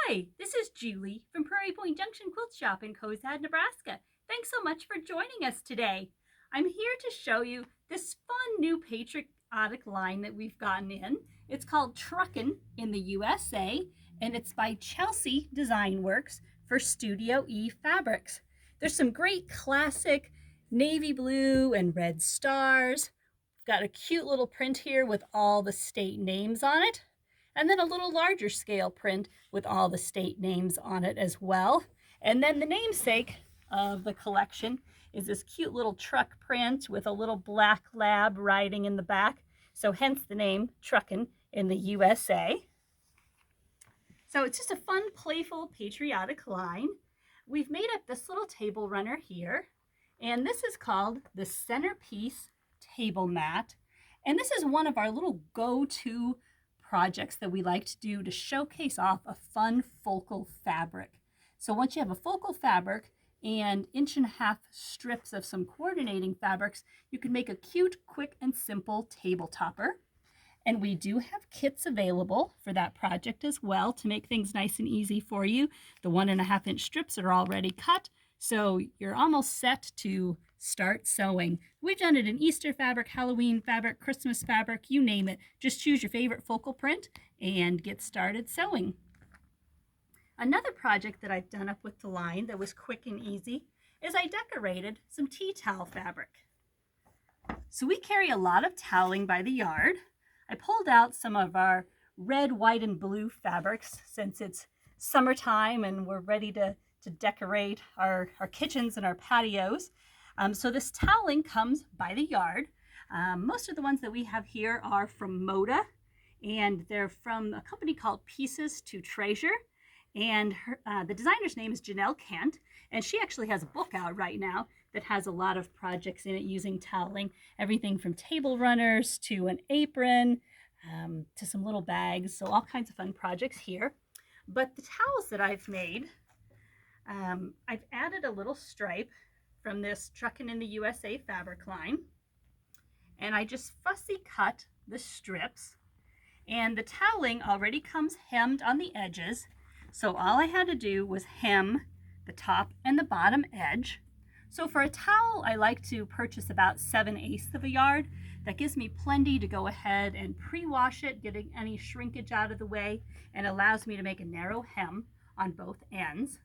Hi, this is Julie from Prairie Junction Quilt Shop in Cozad, Nebraska. Thanks so much for joining us today. I'm here to show you this fun new patriotic line that we've gotten in. It's called Truckin in the USA, and it's by Chelsea Design Works for Studio E Fabrics. There's some great classic navy blue and red stars. Got a cute little print here with all the state names on it, and then a little larger scale print with all the state names on it as well. And then the namesake of the collection is this cute little truck print with a little black lab riding in the back. So hence the name Truckin in the USA. So it's just a fun, playful, patriotic line. We've made up this little table runner here, and this is called the Centerpiece Table Mat. And this is one of our little go-to projects that we like to do to showcase off a fun focal fabric. So once you have a focal fabric and 1.5 strips of some coordinating fabrics, you can make a cute, quick, and simple table topper. And we do have kits available for that project as well to make things nice and easy for you. The 1.5-inch strips are already cut, so you're almost set to start sewing. We've done it in Easter fabric, Halloween fabric, Christmas fabric, you name it. Just choose your favorite focal print and get started sewing. Another project that I've done up with the line that was quick and easy is I decorated some tea towel fabric. So we carry a lot of toweling by the yard. I pulled out some of our red, white, and blue fabrics since it's summertime and we're ready to decorate our kitchens and our patios. So this toweling comes by the yard. Most of the ones that we have here are from Moda, and they're from a company called Pieces to Treasure. And the designer's name is Janelle Kent, and she actually has a book out right now that has a lot of projects in it using toweling. Everything from table runners to an apron to some little bags. So all kinds of fun projects here. But the towels that I've made, I've added a little stripe from this Truckin in the USA fabric line. And I just fussy cut the strips. And the toweling already comes hemmed on the edges. So all I had to do was hem the top and the bottom edge. So for a towel, I like to purchase about 7/8 of a yard. That gives me plenty to go ahead and pre-wash it, getting any shrinkage out of the way, and allows me to make a narrow hem on both ends.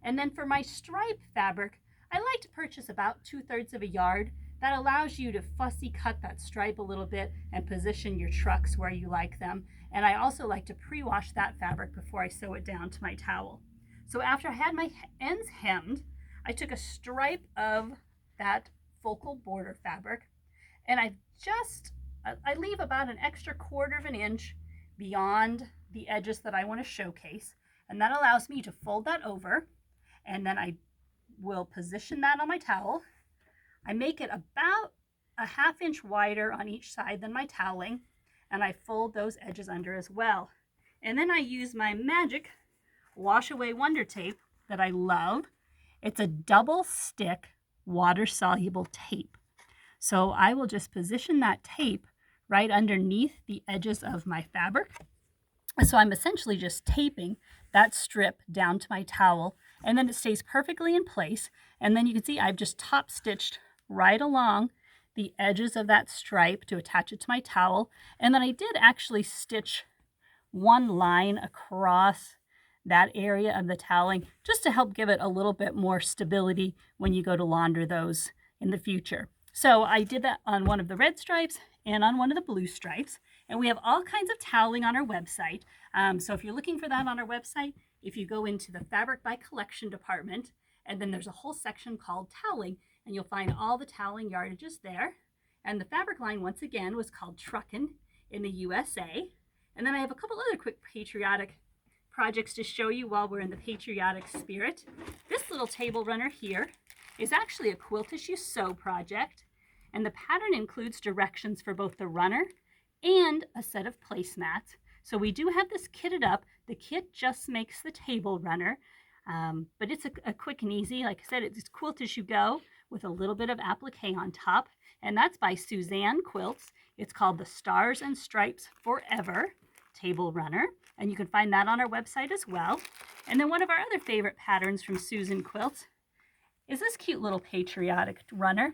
And then for my stripe fabric, I like to purchase about 2/3 of a yard. That allows you to fussy cut that stripe a little bit and position your trucks where you like them. And I also like to pre-wash that fabric before I sew it down to my towel. So after I had my ends hemmed, I took a stripe of that focal border fabric, and I leave about an extra 1/4 of an inch beyond the edges that I want to showcase. And that allows me to fold that over, and then I will position that on my towel. I make it about a 1/2 inch wider on each side than my toweling, and I fold those edges under as well. And then I use my magic wash away wonder tape that I love. It's a double stick water soluble tape. So I will just position that tape right underneath the edges of my fabric. So I'm essentially just taping that strip down to my towel, and then it stays perfectly in place. And then you can see I've just top stitched right along the edges of that stripe to attach it to my towel. And then I did actually stitch one line across that area of the toweling just to help give it a little bit more stability when you go to launder those in the future. So I did that on one of the red stripes and on one of the blue stripes. And we have all kinds of toweling on our website. So if you're looking for that on our website, if you go into the Fabric by Collection department, and then there's a whole section called toweling, and you'll find all the toweling yardages there. And the fabric line, once again, was called Truckin in the USA. And then I have a couple other quick patriotic projects to show you while we're in the patriotic spirit. This little table runner here is actually a quilt issue sew project, and the pattern includes directions for both the runner and a set of placemats. So we do have this kitted up. The kit just makes the table runner, but it's a quick and easy. Like I said, it's quilt as you go with a little bit of applique on top, and that's by Suzanne Quilts. It's called the Stars and Stripes Forever. table runner, and you can find that on our website as well. And then one of our other favorite patterns from Susan Quilts is this cute little Patriotic runner.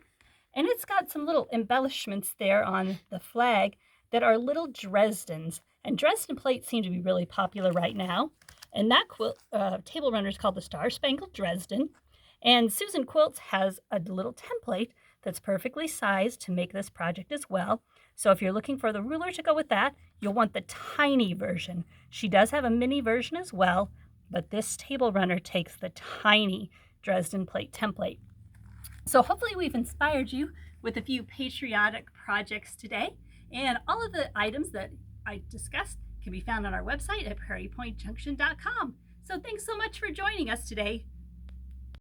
And it's got some little embellishments there on the flag that are little Dresdens. And Dresden plates seem to be really popular right now. And that table runner is called the Star Spangled Dresden. And Susan Quilts has a little template that's perfectly sized to make this project as well. So if you're looking for the ruler to go with that, you'll want the tiny version. She does have a mini version as well, but this table runner takes the tiny Dresden plate template. So hopefully we've inspired you with a few patriotic projects today. And all of the items that I discussed can be found on our website at prairiepointjunction.com. So thanks so much for joining us today.